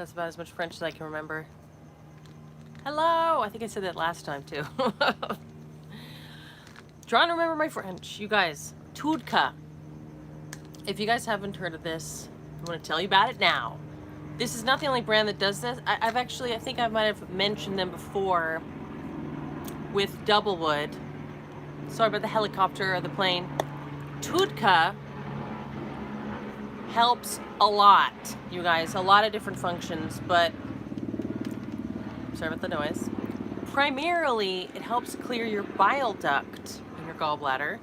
That's about as much French as I can remember. Hello! I think I said that last time too. Trying to remember my French. You guys, Tudka. If you guys haven't heard of this, I'm going to tell you about it now. This is not the only brand that does this. I think I might have mentioned them before with Doublewood. Sorry about the helicopter or the plane. Tudka helps a lot, you guys. A lot of different functions, but sorry about the noise. Primarily, it helps clear your bile duct in your gallbladder.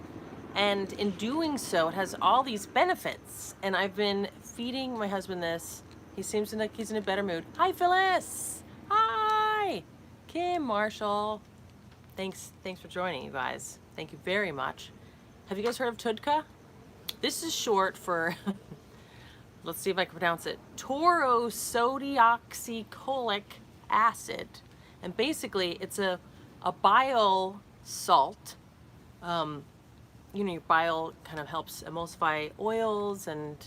And in doing so, it has all these benefits. And I've been feeding my husband this. He seems like he's in a better mood. Hi, Phyllis. Hi. Kim, Marshall. Thanks for joining, you guys. Thank you very much. Have you guys heard of Tudka? This is short for, let's see if I can pronounce it, taurosodioxycholic acid. And basically, it's a bile salt. You know, your bile kind of helps emulsify oils, and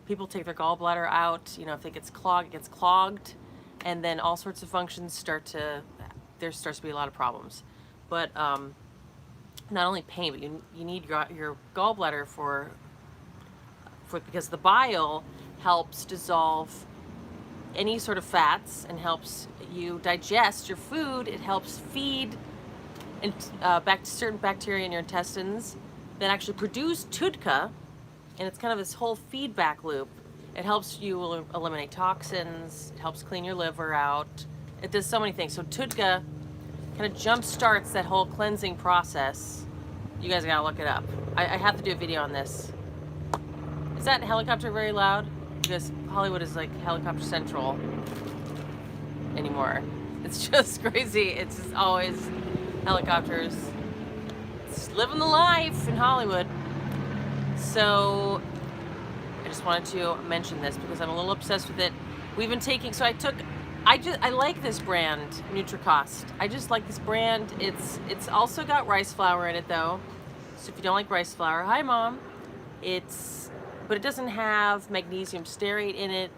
people take their gallbladder out. You know, if it gets clogged, it gets clogged. And then all sorts of functions there starts to be a lot of problems. But not only pain, but you need your gallbladder because the bile helps dissolve any sort of fats and helps you digest your food. It helps feed back to certain bacteria in your intestines that actually produce Tudka, and it's kind of this whole feedback loop. It helps you eliminate toxins, it helps clean your liver out. It does so many things. So Tudka kind of jump starts that whole cleansing process. You guys gotta look it up. I have to do a video on this. Is that helicopter very loud? Because Hollywood is like helicopter central anymore. It's just crazy. It's just always helicopters. It's living the life in Hollywood. So I just wanted to mention this because I'm a little obsessed with it. We've been taking, so I like this brand, NutriCost. I just like this brand. It's also got rice flour in it though. So if you don't like rice flour, hi mom. But it doesn't have magnesium stearate in it.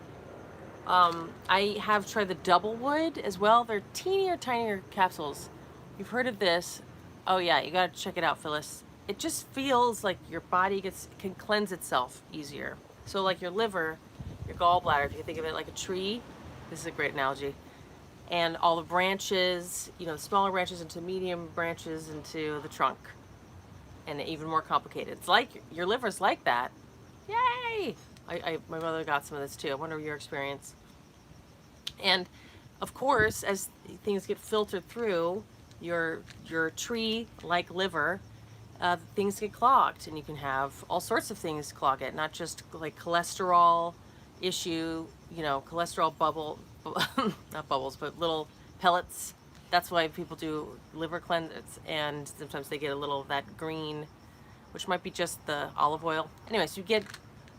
I have tried the Doublewood as well. They're tinier capsules. You've heard of this. Oh yeah, you gotta check it out, Phyllis. It just feels like your body can cleanse itself easier. So like your liver, your gallbladder, if you think of it like a tree, this is a great analogy. And all the branches, you know, the smaller branches into medium branches into the trunk. And even more complicated. It's like your liver's like that. Yay! My mother got some of this too. I wonder your experience. And of course, as things get filtered through your tree like liver, things get clogged, and you can have all sorts of things clog it, not just like cholesterol issue, you know, cholesterol not bubbles, but little pellets. That's why people do liver cleanses, and sometimes they get a little of that green, which might be just the olive oil. Anyway, so you get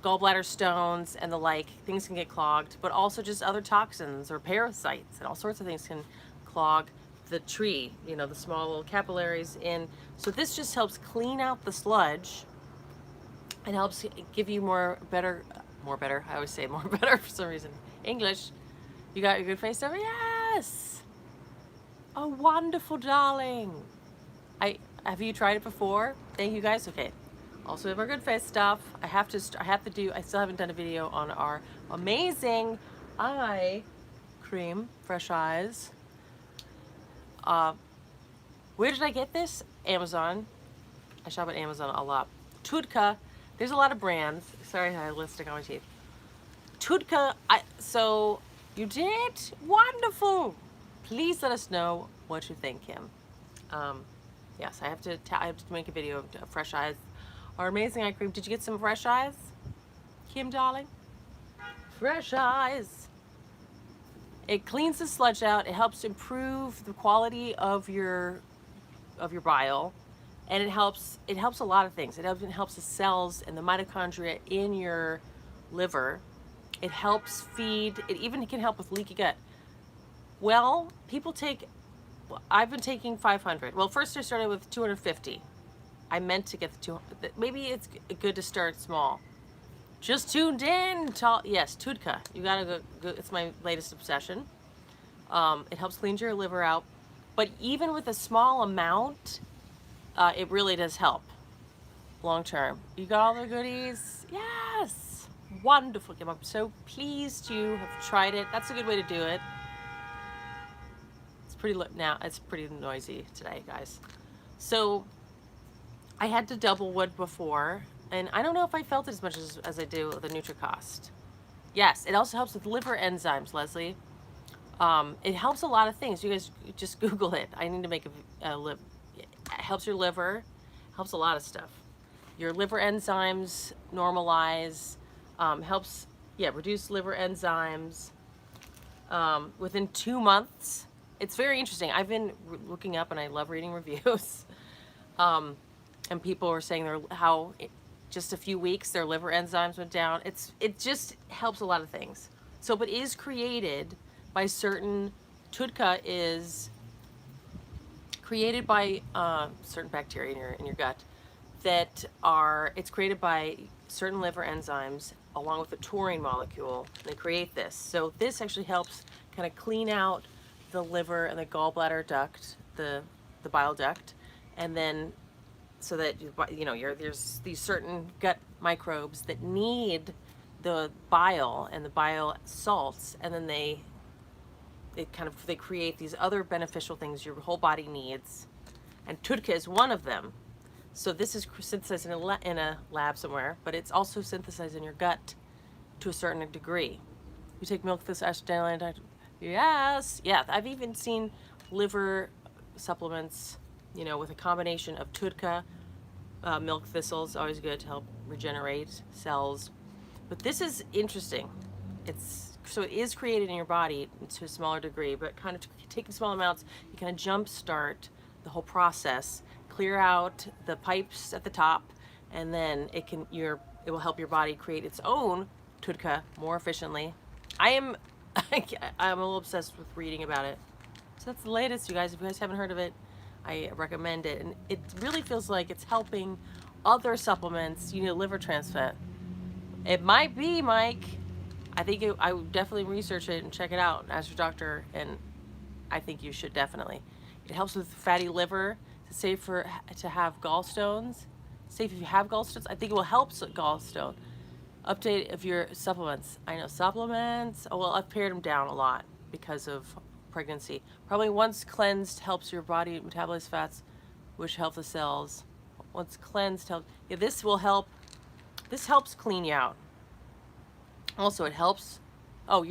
gallbladder stones and the like, things can get clogged, but also just other toxins or parasites and all sorts of things can clog the tree, you know, the small little capillaries in. So this just helps clean out the sludge and helps give you more better, I always say more better for some reason. English. You got your good face over? Yes! Oh, wonderful, darling. Have you tried it before? Thank you guys. Okay. Also have our good face stuff. I still haven't done a video on our amazing eye cream, Fresh Eyes. Where did I get this? Amazon. I shop at Amazon a lot. Tudka. There's a lot of brands. Sorry, I had lipstick on my teeth. Tudka. So you did? Wonderful. Please let us know what you think, Kim. Yes, I have to make a video of Fresh Eyes. Our amazing eye cream. Did you get some Fresh Eyes, Kim, darling? Fresh Eyes. It cleans the sludge out. It helps improve the quality of your bile, and it helps a lot of things. It helps the cells and the mitochondria in your liver. It helps feed. It even can help with leaky gut. Well, I've been taking 500. Well, first I started with 250. I meant to get the 200. Maybe it's good to start small. just tuned in to, yes, TUDCA. You gotta go, it's my latest obsession. It helps clean your liver out, but even with a small amount, it really does help long term. You got all the goodies? Yes! Wonderful. I'm so pleased you have tried it. That's a good way to do it. It's pretty now. It's pretty noisy today, guys. So I had to double wood before, and I don't know if I felt it as much as I do the NutriCost. Yes, it also helps with liver enzymes, Leslie. It helps a lot of things. You guys just Google it. I need to make it helps your liver, helps a lot of stuff. Your liver enzymes normalize, helps, yeah, reduce liver enzymes within 2 months. It's very interesting. I've been looking up, and I love reading reviews. And people were saying how just a few weeks their liver enzymes went down. It just helps a lot of things. So, but is created by certain, TUDCA is created by certain bacteria in your gut that are, it's created by certain liver enzymes along with the taurine molecule. They create this. So this actually helps kind of clean out the liver and the gallbladder duct, the bile duct, and then so that there's these certain gut microbes that need the bile and the bile salts, and then they create these other beneficial things your whole body needs, and TUDCA is one of them. So this is synthesized in a lab somewhere, but it's also synthesized in your gut to a certain degree. You take milk thistle, dandelion, yes, yeah. I've even seen liver supplements, with a combination of TUDCA, milk thistles, always good to help regenerate cells. But this is interesting. So it is created in your body to a smaller degree, but kind of taking small amounts, you kind of jumpstart the whole process, clear out the pipes at the top, and then it will help your body create its own TUDCA more efficiently. I'm a little obsessed with reading about it. So that's the latest, you guys. If you guys haven't heard of it, I recommend it. And it really feels like it's helping other supplements. You need a liver transplant. It might be, Mike. I would definitely research it and check it out. Ask your doctor, and I think you should definitely. It helps with fatty liver. It's safe to have gallstones. Safe if you have gallstones. I think it will help gallstone. Update of your supplements. I know supplements. Oh, well, I've pared them down a lot because of pregnancy. Probably once cleansed helps your body metabolize fats, which help the cells. Once cleansed this will help. This helps clean you out. Also, it helps. Oh,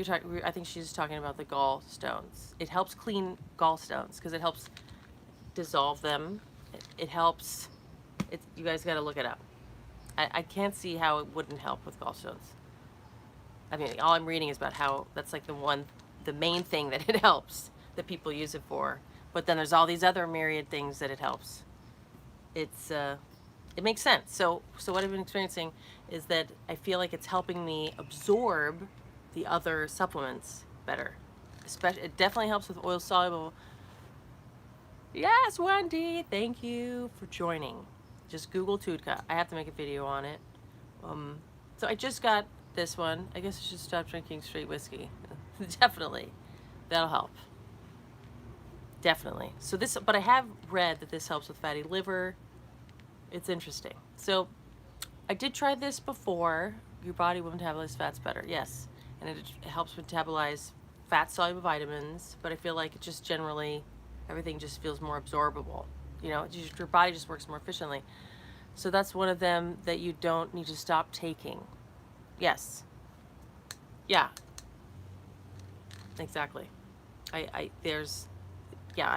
I think she's talking about the gallstones. It helps clean gallstones because it helps dissolve them. It helps. You guys got to look it up. I can't see how it wouldn't help with gallstones. I mean, all I'm reading is about how that's like the main thing that it helps, that people use it for. But then there's all these other myriad things that it helps. It makes sense. So what I've been experiencing is that I feel like it's helping me absorb the other supplements better. It definitely helps with oil soluble. Yes, Wendy, thank you for joining. Just Google TUDCA. I have to make a video on it. So I just got this one. I guess I should stop drinking straight whiskey. Definitely. That'll help. Definitely. So but I have read that this helps with fatty liver. It's interesting. So I did try this before. Your body will metabolize fats better. Yes. And it helps metabolize fat-soluble vitamins, but I feel like it just generally, everything just feels more absorbable. Your body just works more efficiently. So that's one of them that you don't need to stop taking. Yes. Yeah. Exactly. I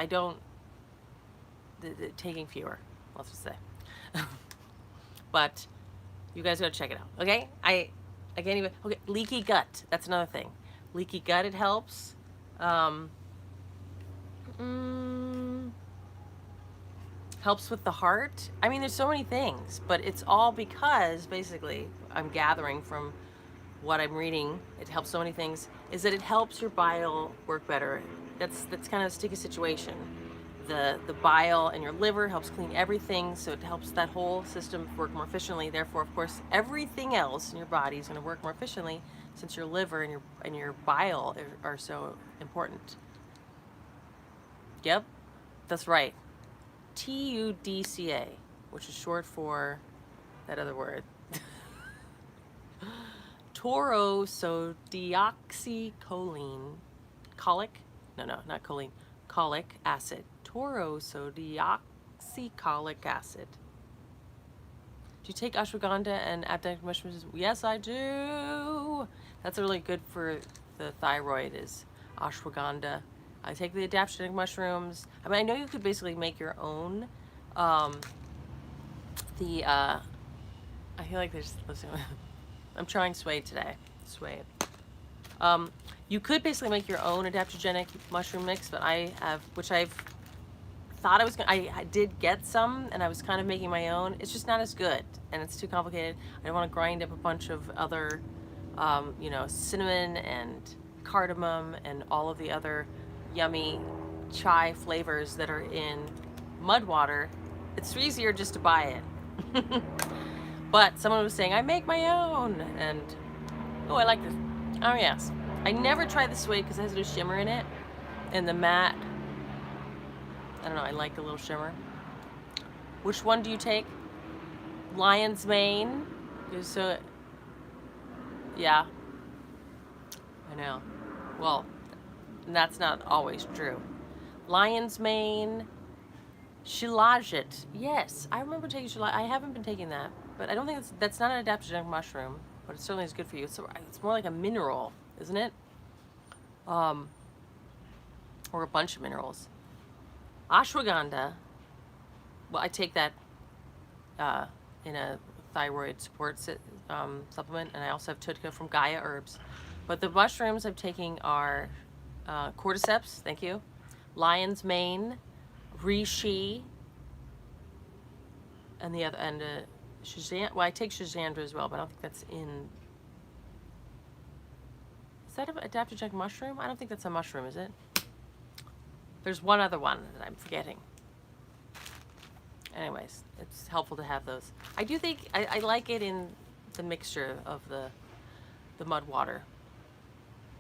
don't, taking fewer, let's just say. But you guys gotta check it out, okay? I can't even, okay, leaky gut, that's another thing. Leaky gut, it helps. Helps with the heart. I mean, there's so many things, but it's all because, basically, I'm gathering from what I'm reading, it helps so many things, is that it helps your bile work better. That's kind of a sticky situation. the bile in your liver, helps clean everything, so it helps that whole system work more efficiently. Therefore, of course, everything else in your body is going to work more efficiently, since your liver and your bile are so important. Yep, that's right. TUDCA, which is short for that other word. Taurosodioxycholine. Cholic? No, not choline. Cholic acid. Taurosodioxycholic acid. Do you take ashwagandha and adaptogenic mushrooms? Yes, I do. That's really good for the thyroid, is ashwagandha. I take the adaptogenic mushrooms. I mean, I know you could basically make your own. I feel like there's, listen, I'm trying Suede today. Suede. You could basically make your own adaptogenic mushroom mix, but I have, which I've thought I was gonna, I did get some, and I was kind of making my own. It's just not as good, and it's too complicated. I don't want to grind up a bunch of other, you know, cinnamon and cardamom and all of the other yummy chai flavors that are in mud water. It's easier just to buy it. But someone was saying, I make my own, and oh, I like this. Oh yes, I never tried the Suede because it has a little shimmer in it, and the matte, I don't know, I like the little shimmer. Which one do you take? Lion's mane. So, yeah, I know. Well, that's not always true. Lion's mane, shilajit. Yes, I remember taking shilajit. I haven't been taking that, but I don't think that's not an adaptogenic mushroom, but it certainly is good for you. It's more like a mineral, isn't it? Or a bunch of minerals. Ashwagandha. Well, I take that in a thyroid support supplement, and I also have Tutka from Gaia Herbs. But the mushrooms I'm taking are cordyceps, thank you, lion's mane, reishi, and the other, and well, I take Shazandra as well, but I don't think that's in. Is that an adaptogenic mushroom? I don't think that's a mushroom, is it? There's one other one that I'm forgetting. Anyways, it's helpful to have those. I do think I like it in the mixture of the mud water,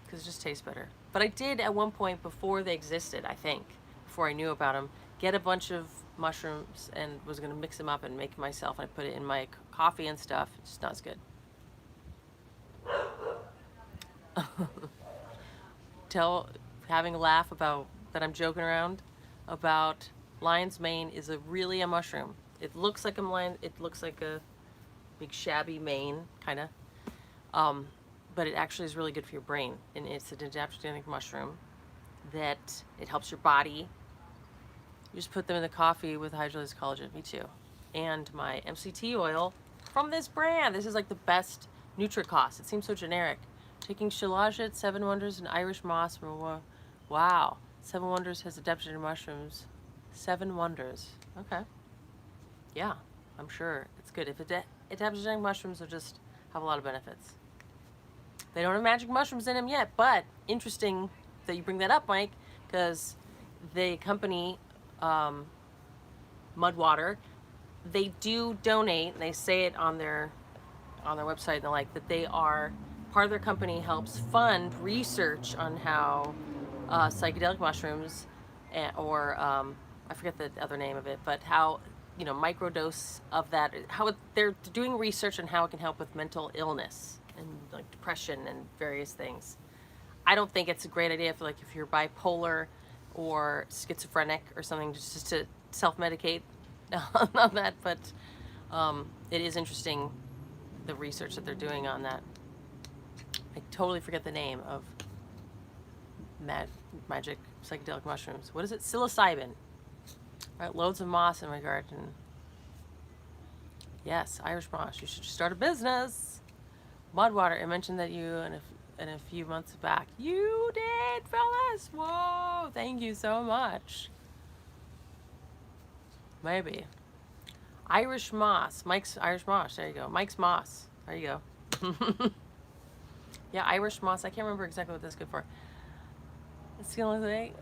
because it just tastes better. But I did at one point, before they existed, I think, before I knew about them, get a bunch of mushrooms and was going to mix them up and make it myself, and I put it in my coffee and stuff. It's just not as good. Having a laugh about that, I'm joking around about lion's mane is really a mushroom. It looks like a big shabby mane, kind of. But it actually is really good for your brain, and it's an adaptogenic mushroom that it helps your body. You just put them in the coffee with hydrolyzed collagen. Me too. And my MCT oil from this brand. This is like the best Nutri-Cost. It seems so generic. Taking shilajit, 7 Wonders, and Irish moss from, wow. 7 Wonders has adaptogenic mushrooms. 7 Wonders. Okay. Yeah, I'm sure it's good. If adaptogenic mushrooms will just have a lot of benefits. They don't have magic mushrooms in them yet, but interesting that you bring that up, Mike, because the company, Mudwater, they do donate, and they say it on their website and the like, that they are, part of their company helps fund research on how psychedelic mushrooms, or I forget the other name of it, but how, you know, microdose of that, they're doing research on how it can help with mental illness and like depression and various things. I don't think it's a great idea for, like, if you're bipolar or schizophrenic or something, just to self-medicate on that, but it is interesting, the research that they're doing on that. I totally forget the name of magic psychedelic mushrooms. What is it? Psilocybin. All right, loads of moss in my garden. Yes, Irish moss. You should start a business. Mudwater. I mentioned that you in a few months back. You did, fellas. Whoa! Thank you so much. Maybe. Irish moss. Mike's Irish moss. There you go. Mike's moss. There you go. Yeah, Irish moss. I can't remember exactly what that's good for. It's the only thing.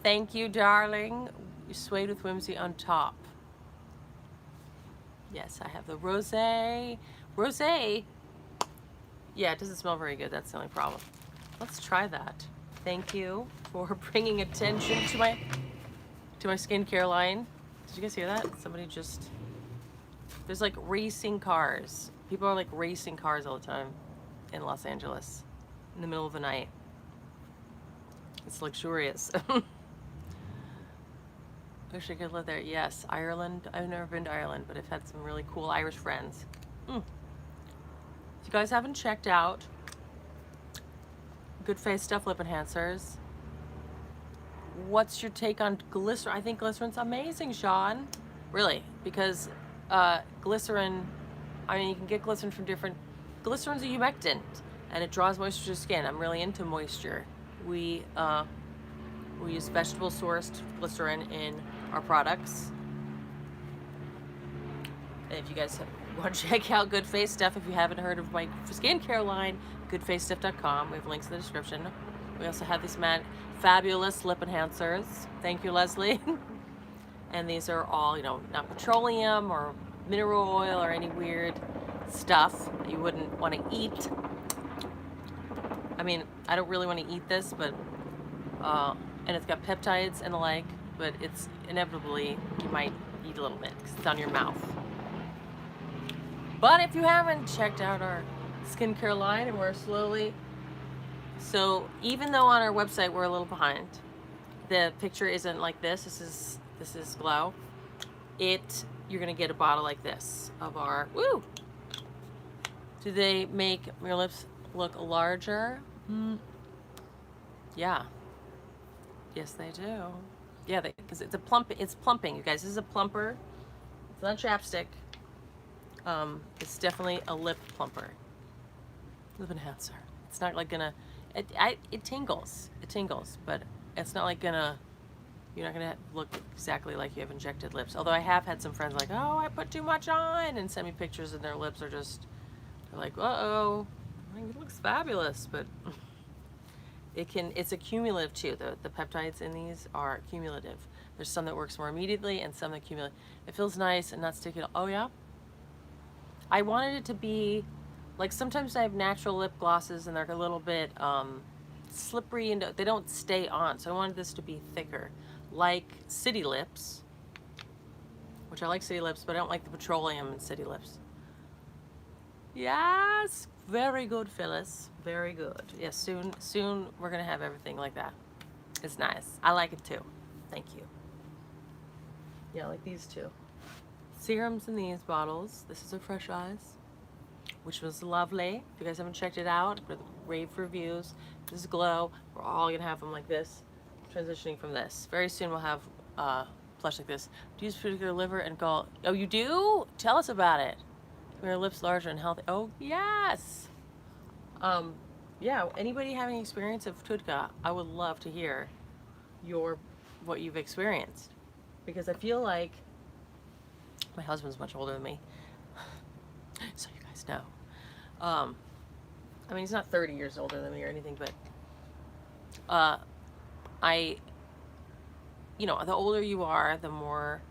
Thank you, darling. You swayed with whimsy on top. Yes, I have the rosé. Rosé. Yeah, it doesn't smell very good. That's the only problem. Let's try that. Thank you for bringing attention to my skincare line. Did you guys hear that? Somebody just... There's like racing cars. People are like racing cars all the time in Los Angeles in the middle of the night. It's luxurious. Wish I could live there. Yes, Ireland. I've never been to Ireland, but I've had some really cool Irish friends. If you guys haven't checked out Good Face Stuff Lip Enhancers, what's your take on glycerin? I think glycerin's amazing, Sean. Really, because glycerin, I mean, you can get glycerin from different... Glycerin's a humectant, and it draws moisture to the skin. I'm really into moisture. We use vegetable-sourced glycerin in our products. And if you guys want to check out Good Face Stuff, if you haven't heard of my skincare line, goodfacestuff.com. We have links in the description. We also have these fabulous lip enhancers. Thank you, Leslie. And these are all, you know, not petroleum or mineral oil or any weird stuff that you wouldn't want to eat. I mean, I don't really want to eat this, but and it's got peptides and the like, but it's inevitably, you might eat a little bit because it's on your mouth. But if you haven't checked out our skincare line, and we're slowly, so even though on our website we're a little behind, the picture isn't like this. This is Glow. You're gonna get a bottle like this of our, woo! Do they make your lips look larger? Yeah. Yes, they do. Yeah, because it's plumping, you guys. This is a plumper. It's not chapstick. It's definitely a lip plumper. Lip enhancer. It's not like gonna, it tingles. It tingles, but it's not like you're not gonna look exactly like you have injected lips. Although I have had some friends like, oh, I put too much on, and send me pictures and their lips are just, they're like, uh-oh, I mean, it looks fabulous, but it's a cumulative too. The peptides in these are cumulative. There's some that works more immediately and some that accumulate. It feels nice and not sticky. Oh yeah? I wanted it to be, like sometimes I have natural lip glosses and they're a little bit slippery and they don't stay on. So I wanted this to be thicker. Like City Lips, which I like City Lips, but I don't like the petroleum in City Lips. Yes, very good, Phyllis. Very good. Yes, soon we're gonna have everything like that. It's nice. I like it too. Thank you. Yeah, like these two. Serums in these bottles. This is a Fresh Eyes, which was lovely. If you guys haven't checked it out, for the rave reviews, this is Glow. We're all gonna have them like this. Transitioning from this. Very soon we'll have flush like this. Do you use particular liver and gall? Oh, you do? Tell us about it. Make your lips larger and healthy. Oh, yes. Yeah, anybody having experience of TUDCA, I would love to hear what you've experienced. Because I feel like my husband's much older than me. So you guys know. I mean, he's not 30 years older than me or anything, but you know, the older you are, the more,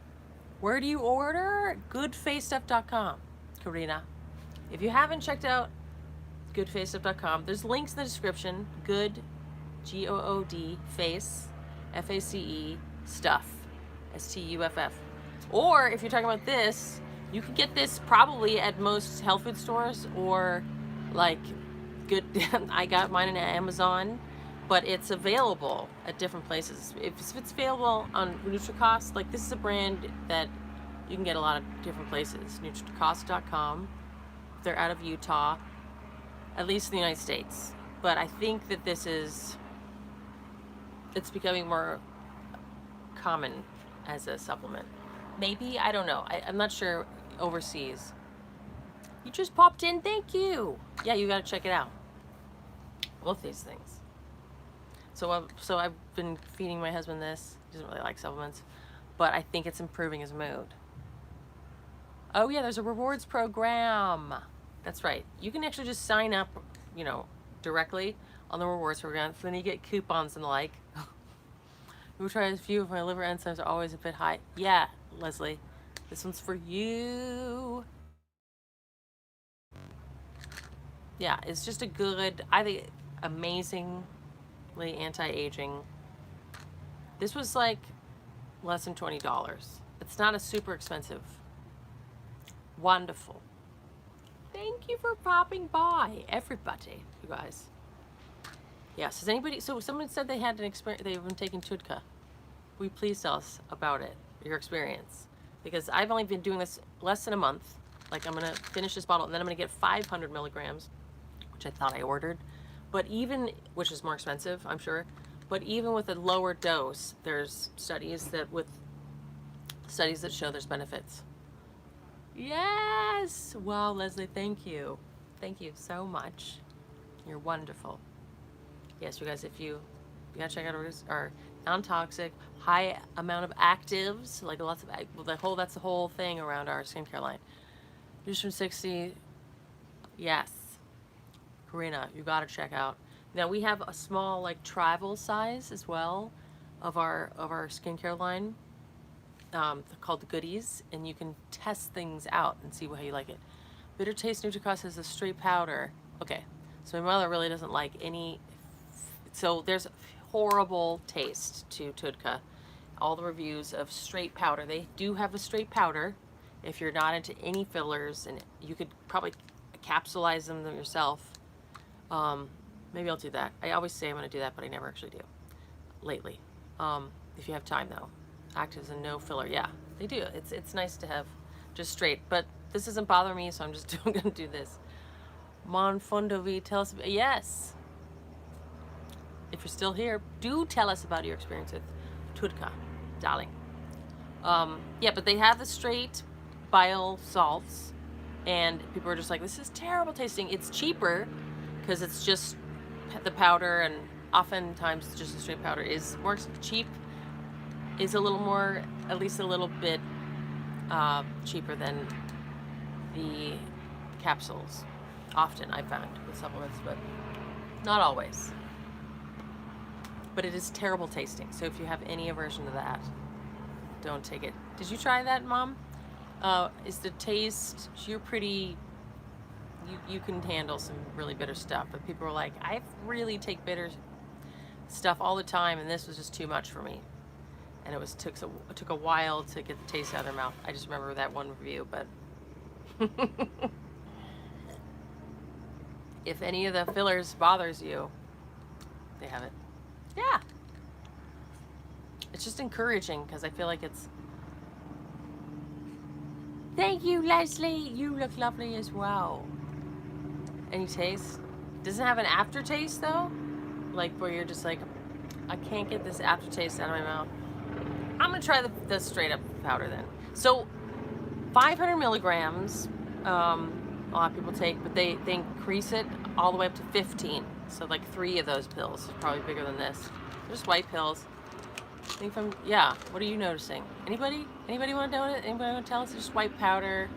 where do you order? Goodfacestuff.com, Karina. If you haven't checked out goodfacestuff.com, there's links in the description. Good, G-O-O-D, face, F-A-C-E, stuff, S-T-U-F-F. Or if you're talking about this, you can get this probably at most health food stores or like good, I got mine in Amazon, but it's available at different places. If it's available on NutriCost, like this is a brand that you can get a lot of different places. NutriCost.com. They're out of Utah, at least in the United States. But I think that it's becoming more common as a supplement. Maybe, I don't know. I'm not sure overseas. You just popped in, thank you. Yeah, you gotta check it out. Both these things. So I've been feeding my husband this. He doesn't really like supplements, but I think it's improving his mood. Oh yeah, there's a rewards program. That's right. You can actually just sign up, you know, directly on the rewards program. So then you get coupons and the like. Who tries a few of my liver enzymes are always a bit high. Yeah, Leslie, this one's for you. Yeah, it's just a good, I think, amazingly anti-aging. This was like less than $20. It's not a super expensive. Wonderful. Thank you for popping by, everybody, you guys. Yes, has anybody, so someone said they had an experience, they've been taking TUDCA. Will you please tell us about it, your experience? Because I've only been doing this less than a month. Like, I'm gonna finish this bottle and then I'm gonna get 500 milligrams, which I thought I ordered. But even, which is more expensive, I'm sure, but even with a lower dose, there's studies that show there's benefits. Yes! Wow, Leslie, thank you. Thank you so much. You're wonderful. Yes, you guys, if you gotta check out our non-toxic, high amount of actives, like lots of, that's the whole thing around our skincare line. Nutrition 60, yes. Karina, you gotta check out. Now we have a small, like, travel size as well of our skincare line, called the Goodies, and you can test things out and see how you like it. Bitter Taste Nutricos is a straight powder. Okay, so my mother really doesn't like any, so there's horrible taste to TUDCA. All the reviews of straight powder, they do have a straight powder if you're not into any fillers, and you could probably capsulize them yourself. Maybe I'll do that. I always say I'm going to do that, but I never actually do lately. If you have time though. Actives and no filler. Yeah, they do. It's nice to have just straight, but this doesn't bother me, so I'm just going to do this. Monfondovi, tell us. Yes. If you're still here, do tell us about your experience with TUDCA, darling. Yeah, but they have the straight bile salts, and people are just like, this is terrible tasting. It's cheaper because it's just the powder, and oftentimes just the straight powder is more cheap, is a little more, at least a little bit cheaper than the capsules. Often I found with supplements, but not always. But it is terrible tasting, so if you have any aversion to that, don't take it. Did you try that, Mom? Is the taste, you're pretty, you can handle some really bitter stuff, but people were like, I really take bitter stuff all the time, and this was just too much for me. And it took a while to get the taste out of their mouth. I just remember that one review, but if any of the fillers bothers you, they have it. Yeah. It's just encouraging because I feel like it's... Thank you, Leslie. You look lovely as well. Any taste? Doesn't have an aftertaste though? Like where you're just like, I can't get this aftertaste out of my mouth. I'm gonna try the straight up powder then. So 500 milligrams, a lot of people take, but they increase it all the way up to 15. So like 3 of those pills, probably bigger than this. They're just white pills. I think yeah, what are you noticing? Anybody want to know it? Anybody want to tell us? It's just white powder.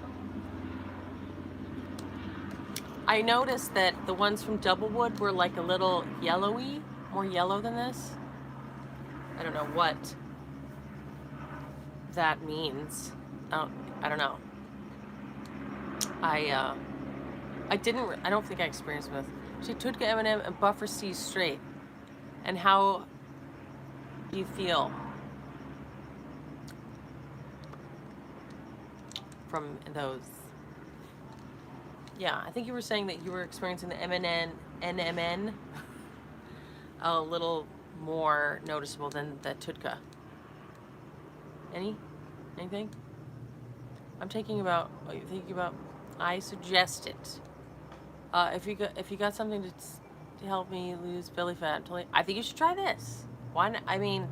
I noticed that the ones from Doublewood were like a little yellowy, more yellow than this. I don't know what that means. I don't know. I don't think I experienced with TUDCA M&M and Buffer C straight. And how do you feel from those? Yeah, I think you were saying that you were experiencing the NMN a little more noticeable than the TUDCA. Anything? I'm thinking about what you're thinking about. I suggest it. If you got something to help me lose belly fat, I think you should try this. Why not? I mean,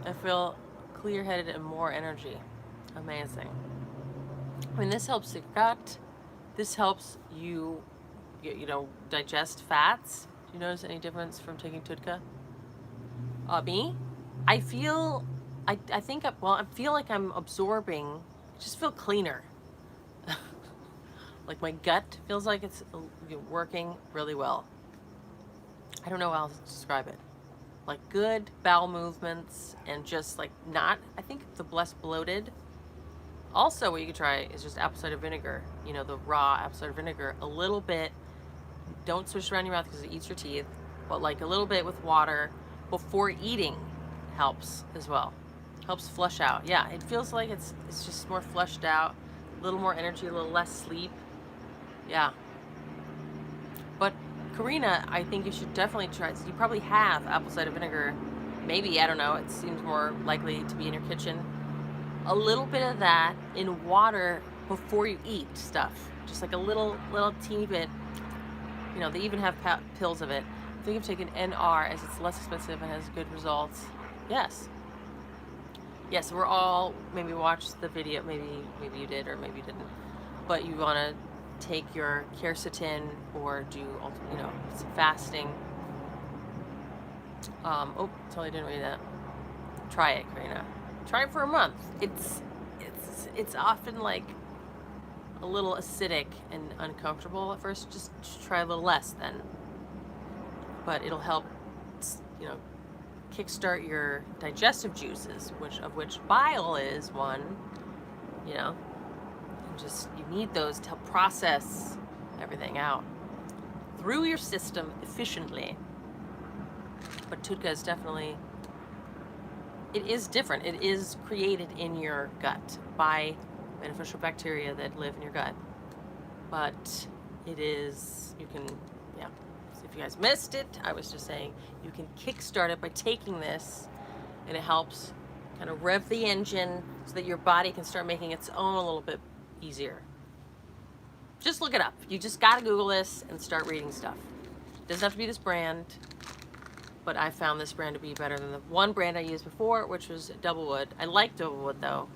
I feel clear-headed and more energy. Amazing. I mean, this helps the gut. This helps you know, digest fats. Do you notice any difference from taking TUDCA? Me? I feel like I'm absorbing. I just feel cleaner. Like my gut feels like it's working really well. I don't know how else to describe it. like good bowel movements, and just like not, I think the less bloated. Also, what you could try is just apple cider vinegar, you know, the raw apple cider vinegar, a little bit. Don't swish around your mouth because it eats your teeth, but like a little bit with water before eating helps as well. Helps flush out. Yeah, it feels like it's just more flushed out, a little more energy, a little less sleep. Yeah. But Karina, I think you should definitely try. You probably have apple cider vinegar. Maybe, I don't know. It seems more likely to be in your kitchen. A little bit of that in water before you eat stuff. Just like a little teeny bit. You know, they even have pills of it. Think of taking NR as it's less expensive and has good results. Yes. Yes, we're all, maybe watched the video, maybe you did or maybe you didn't. But you want to take your quercetin or do, you know, some fasting. Oh, totally didn't read that. Try it, Karina. Try it for a month. It's often like a little acidic and uncomfortable at first. Just try a little less then. But it'll help, you know, kickstart your digestive juices, of which bile is one, you know. And just, you need those to help process everything out through your system efficiently. But TUDCA is definitely, it is different. It is created in your gut by beneficial bacteria that live in your gut. But it is, you can, yeah. So if you guys missed it, I was just saying you can kickstart it by taking this, and it helps kind of rev the engine so that your body can start making its own a little bit easier. Just look it up. You just gotta Google this and start reading stuff. It doesn't have to be this brand, but I found this brand to be better than the one brand I used before, which was Doublewood. I like Doublewood though.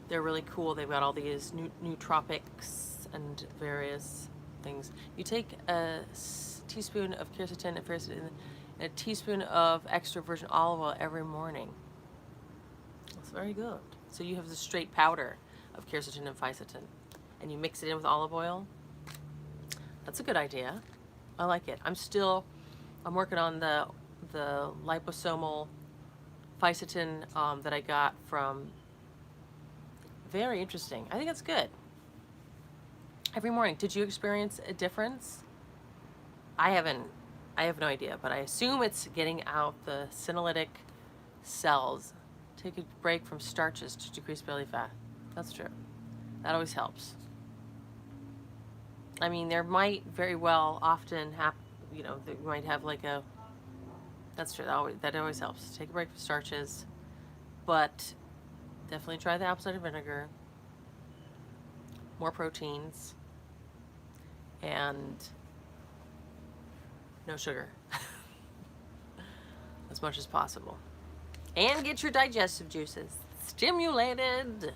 They're really cool. They've got all these nootropics and various things. You take a teaspoon of quercetin and a teaspoon of extra virgin olive oil every morning. That's very good. So you have the straight powder of quercetin and fisetin, and you mix it in with olive oil. That's a good idea. I like it. I'm working on the liposomal fisetin that I got from, very interesting. I think that's good. Every morning. Did you experience a difference? I haven't. I have no idea, but I assume it's getting out the senolytic cells. Take a break from starches to decrease belly fat. That's true. That always helps. I mean, there might very well often happen, you know, they might have like a, that's true, that always helps. Take a break from starches, but definitely try the apple cider vinegar, more proteins, and no sugar as much as possible. And get your digestive juices stimulated.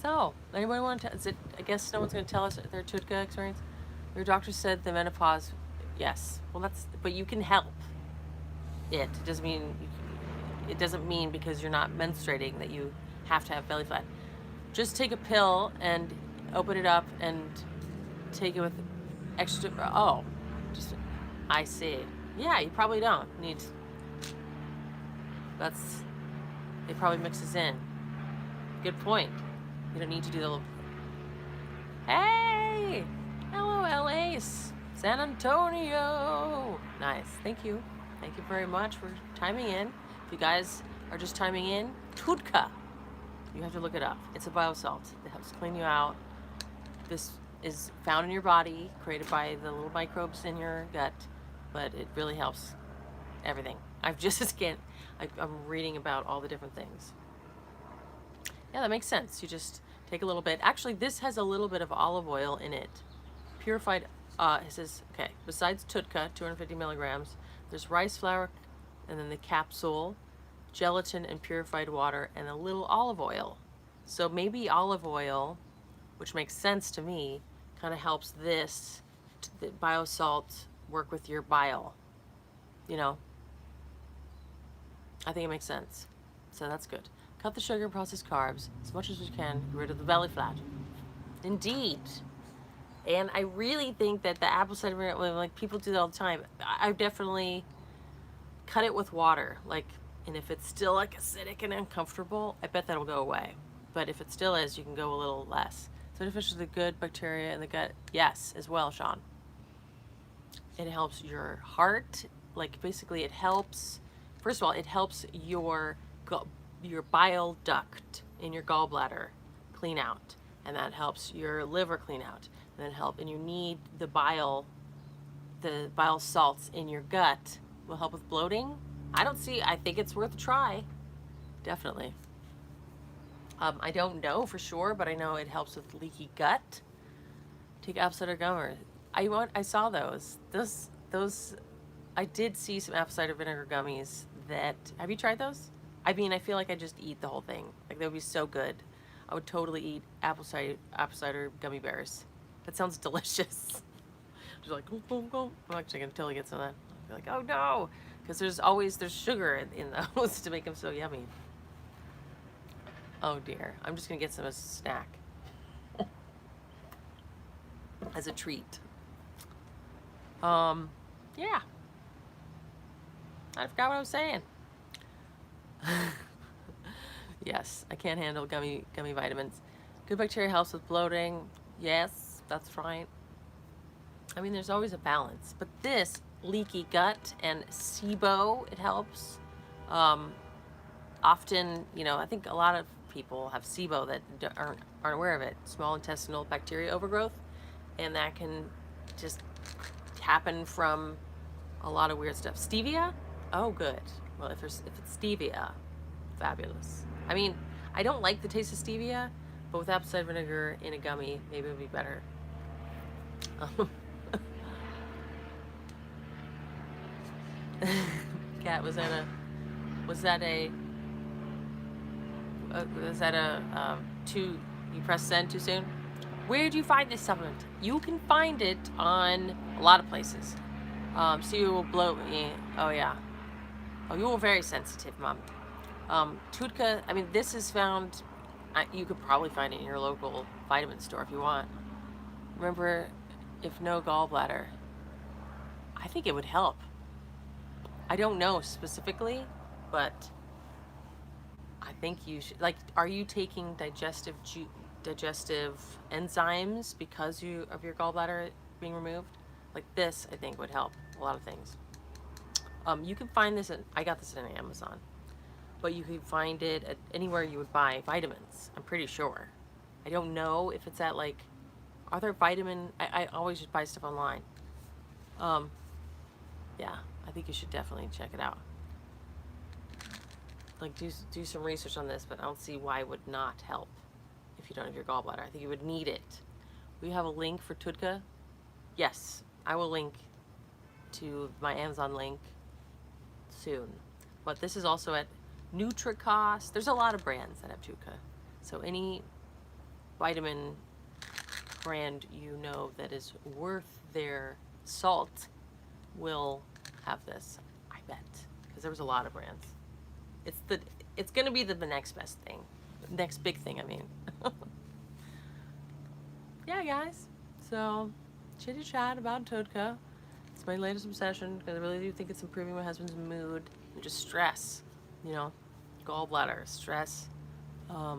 So, anybody want to, I guess no one's going to tell us their TUDCA experience? Your doctor said the menopause, yes. Well, but you can help it. It doesn't mean because you're not menstruating that you have to have belly fat. Just take a pill and open it up and take it with extra, I see. Yeah, you probably don't need, it probably mixes in. Good point. You don't need to do the little, hey, hello LA, San Antonio. Nice, thank you very much for chiming in. If you guys are just chiming in, TUDCA, you have to look it up. It's a biosalt that helps clean you out. This is found in your body, created by the little microbes in your gut, but it really helps everything. I'm reading about all the different things. Yeah, that makes sense. You just take a little bit. Actually, this has a little bit of olive oil in it. Purified, it says, okay, besides TUDCA, 250 milligrams, there's rice flour, and then the capsule, gelatin and purified water, and a little olive oil. So maybe olive oil, which makes sense to me, kind of helps the biosalt work with your bile. You know, I think it makes sense. So that's good. Cut the sugar and processed carbs as much as you can. Get rid of the belly fat. Indeed. And I really think that the apple cider vinegar, like people do that all the time. I've definitely cut it with water, like, and if it's still like acidic and uncomfortable, I bet that'll go away. But if it still is, you can go a little less. So it fishes the good bacteria in the gut, yes, as well, Sean. It helps your heart, like basically it helps, first of all, it helps your bile duct in your gallbladder clean out, and that helps your liver clean out, and then and you need the bile salts in your gut will help with bloating. I think it's worth a try, definitely. I don't know for sure, but I know it helps with leaky gut. Take apple cider gummies. I saw those. I did see some apple cider vinegar gummies that, have you tried those? I mean, I feel like I just eat the whole thing. Like, they would be so good. I would totally eat apple cider gummy bears. That sounds delicious. Just like, boom, boom, boom. I'm actually gonna totally get some of that. I'll be like, oh no, because there's sugar in those to make them so yummy. Oh dear, I'm just gonna get some as a snack, as a treat. Yeah. I forgot what I was saying. Yes, I can't handle gummy vitamins. Good bacteria helps with bloating. Yes, that's right. I mean, there's always a balance, but this leaky gut and SIBO, it helps. Often, you know, I think a lot of people have SIBO that aren't aware of it. Small intestinal bacteria overgrowth, and that can just happen from a lot of weird stuff. Stevia? Oh, good. Well, if it's stevia, fabulous. I mean, I don't like the taste of stevia, but with apple cider vinegar in a gummy, maybe it would be better. Cat, was that you pressed send too soon? Where do you find this supplement? You can find it on a lot of places. So you will bloat me. Oh yeah. Oh, you were very sensitive, Mom. Tutka, I mean, this is found, you could probably find it in your local vitamin store if you want. Remember, if no gallbladder, I think it would help. I don't know specifically, but I think you should, like, are you taking digestive enzymes because of your gallbladder being removed? Like this, I think would help a lot of things. You can find this I got this on Amazon, but you can find it at anywhere you would buy vitamins, I'm pretty sure. I don't know if it's at, like, are there I always just buy stuff online. Yeah, I think you should definitely check it out. Like, do some research on this, but I don't see why it would not help if you don't have your gallbladder. I think you would need it. We have a link for Tutka. Yes, I will link to my Amazon link soon. But this is also at NutriCost. There's a lot of brands that have Tutka. So any vitamin brand you know that is worth their salt will have this, I bet. Because there was a lot of brands. It's gonna be the next best thing. Next big thing, I mean. Yeah, guys. So, chitty chat about Tutka. It's my latest obsession because I really do think it's improving my husband's mood and just stress. You know, gallbladder, stress. I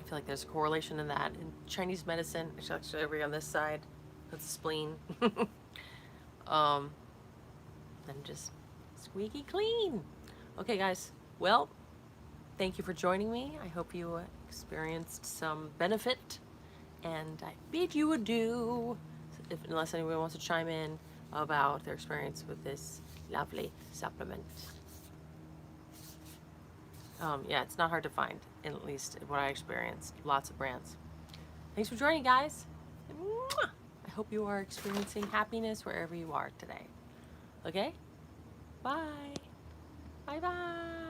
feel like there's a correlation in that. In Chinese medicine, actually over on this side, that's the spleen. And just squeaky clean. Okay, guys. Well, thank you for joining me. I hope you experienced some benefit, and I bid you adieu. Unless anyone wants to chime in about their experience with this lovely supplement. Yeah, it's not hard to find, at least what I experienced. Lots of brands. Thanks for joining, guys. Mwah! I hope you are experiencing happiness wherever you are today. Okay? Bye. Bye-bye.